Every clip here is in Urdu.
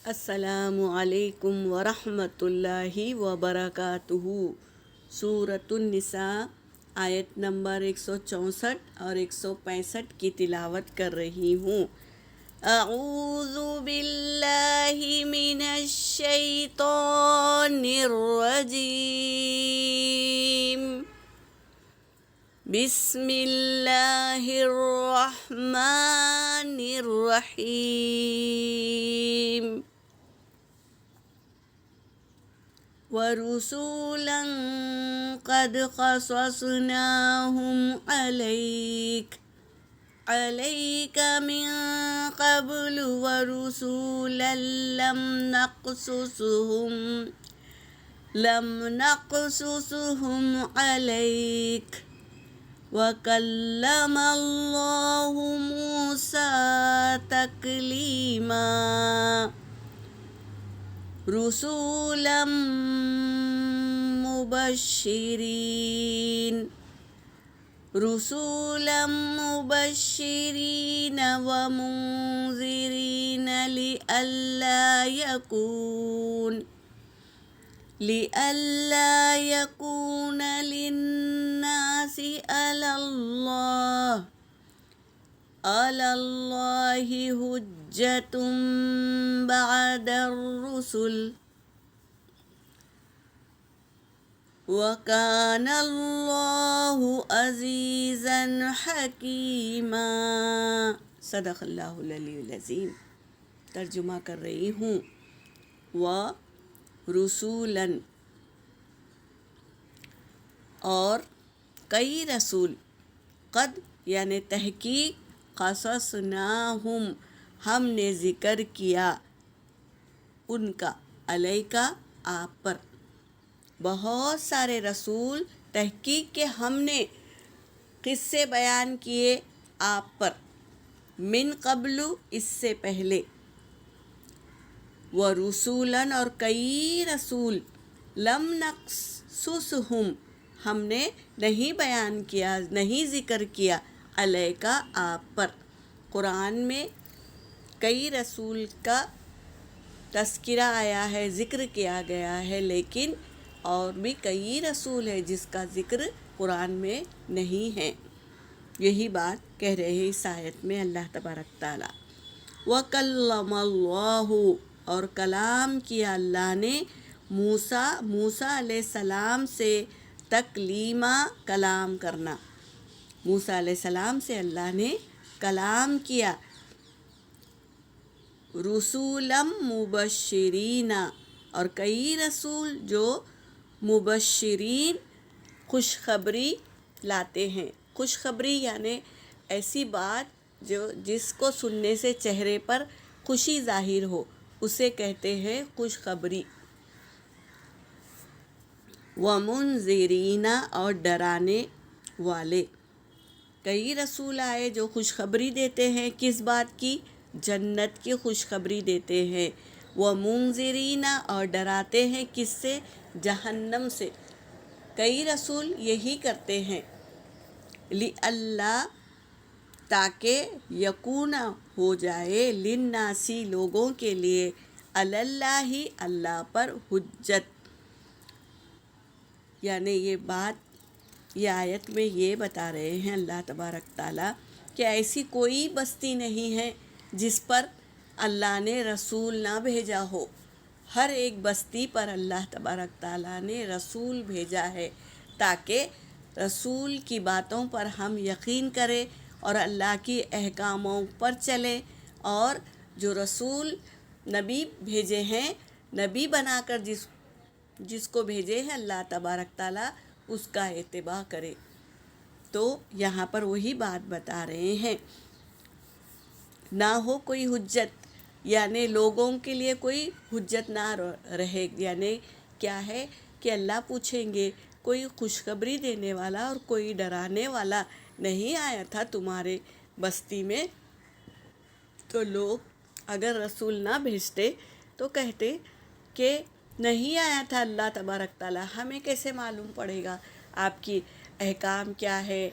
السلام علیکم ورحمۃ اللہ وبرکاتہ۔ سورۃ النساء آیت نمبر 164 اور 165 کی تلاوت کر رہی ہوں۔ اعوذ باللہ من الشیطان الرجیم، بسم اللہ الرحمن الرحیم۔ وَرُسُولًا قَدْ قَصَصْنَاهُمْ عَلَيْكَ مِن قَبْلُ وَرُسُولًا لَمْ نَقْصُصْهُمْ عَلَيْكَ وَكَلَّمَ اللَّهُ مُوسَىٰ تَكْلِيمًا۔ رسولا مبشرين ومنذرين لئلا يكون للناس على الله حجة بعد الرسل، وَكَانَ اللَّهُ عَزِيزًا حَكِيمًا۔ صدق اللہ العلی العظیم۔ ترجمہ کر رہی ہوں۔ وَرُسُولًا، اور کئی رسول، قد یعنی تحقیق، قصصناہم ہم نے ذکر کیا، ان کا، علیکہ آپ پر، بہت سارے رسول تحقیق کے ہم نے قصے بیان کیے آپ پر، من قبل اس سے پہلے، ورسولاً اور کئی رسول، لم نقصصہم ہم نے نہیں بیان کیا، نہیں ذکر کیا، علیکہ آپ پر۔ قرآن میں کئی رسول کا تذکرہ آیا ہے، ذکر کیا گیا ہے، لیکن اور بھی کئی رسول ہیں جس کا ذکر قرآن میں نہیں ہے۔ یہی بات کہہ رہے ہیں اس آیت میں اللہ تبارک تعالیٰ۔ وَكَلَّمَ اللَّهُ اور کلام کیا اللہ نے، موسیٰ علیہ السلام سے، تکلیما کلام کرنا، موسیٰ علیہ السلام سے اللہ نے کلام کیا۔ رسولا مبشرین، اور کئی رسول جو مبشرین خوشخبری لاتے ہیں۔ خوشخبری یعنی ایسی بات جس کو سننے سے چہرے پر خوشی ظاہر ہو، اسے کہتے ہیں خوشخبری۔ وَمُنذِرِينَ اور ڈرانے والے، کئی رسول آئے جو خوشخبری دیتے ہیں، کس بات کی؟ جنت کی خوشخبری دیتے ہیں۔ وَمُنذِرِينَ اور ڈراتے ہیں کس سے؟ جہنم سے۔ کئی رسول یہی کرتے ہیں۔ لِأَلَّا تاکہ، یکون ہو جائے، لِلنَّاسِ لوگوں کے لیے، علی اللہ اللہ پر، حجت، یعنی یہ بات، یہ آیت میں یہ بتا رہے ہیں اللہ تبارک تعالیٰ کہ ایسی کوئی بستی نہیں ہے جس پر اللہ نے رسول نہ بھیجا ہو۔ ہر ایک بستی پر اللہ تبارک تعالیٰ نے رسول بھیجا ہے، تاکہ رسول کی باتوں پر ہم یقین کریں اور اللہ کی احکاموں پر چلیں، اور جو رسول نبی بھیجے ہیں، نبی بنا کر جس کو بھیجے ہیں اللہ تبارک تعالیٰ، اس کا اتباع کرے۔ تو یہاں پر وہی بات بتا رہے ہیں، نہ ہو کوئی حجت، یعنی لوگوں کے لیے کوئی حجت نہ رہے، یعنی کیا ہے کہ اللہ پوچھیں گے، کوئی خوشخبری دینے والا اور کوئی ڈرانے والا نہیں آیا تھا تمہارے بستی میں؟ تو لوگ اگر رسول نہ بھیجتے تو کہتے کہ نہیں آیا تھا اللہ تبارک تعالیٰ، ہمیں کیسے معلوم پڑے گا آپ کی احکام کیا ہے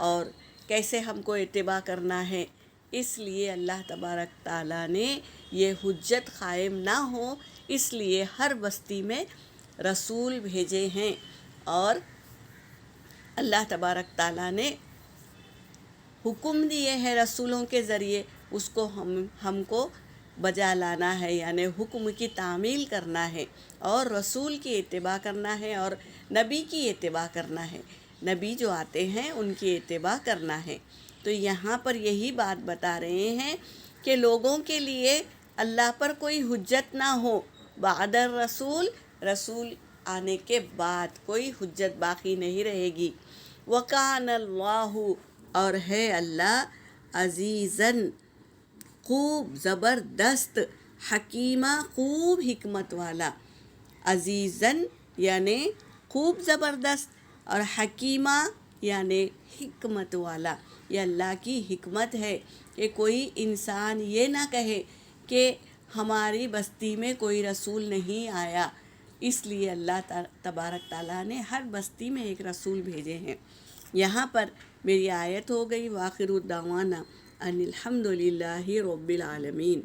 اور کیسے ہم کو اتباع کرنا ہے۔ اس لیے اللہ تبارک تعالیٰ نے یہ حجت قائم نہ ہو، اس لیے ہر بستی میں رسول بھیجے ہیں، اور اللہ تبارک تعالیٰ نے حکم دیے ہیں رسولوں کے ذریعے، اس کو ہم کو بجا لانا ہے، یعنی حکم کی تعمیل کرنا ہے، اور رسول کی اتباع کرنا ہے، اور نبی کی اتباع کرنا ہے، نبی جو آتے ہیں ان کی اتباع کرنا ہے۔ تو یہاں پر یہی بات بتا رہے ہیں کہ لوگوں کے لیے اللہ پر کوئی حجت نہ ہو، بعد الرسول، رسول آنے کے بعد کوئی حجت باقی نہیں رہے گی۔ وَكَانَ اللَّهُ، اور ہے اللہ عزیزاً، خوب زبردست، حکیمہ، خوب حکمت والا، عزیزاً یعنی خوب زبردست، اور حکیمہ یعنی حکمت والا۔ یہ اللہ کی حکمت ہے کہ کوئی انسان یہ نہ کہے کہ ہماری بستی میں کوئی رسول نہیں آیا، اس لیے اللہ تبارک تعالیٰ نے ہر بستی میں ایک رسول بھیجے ہیں۔ یہاں پر میری آیت ہو گئی، وآخر دعوانا ان الحمد للہ رب العالمین۔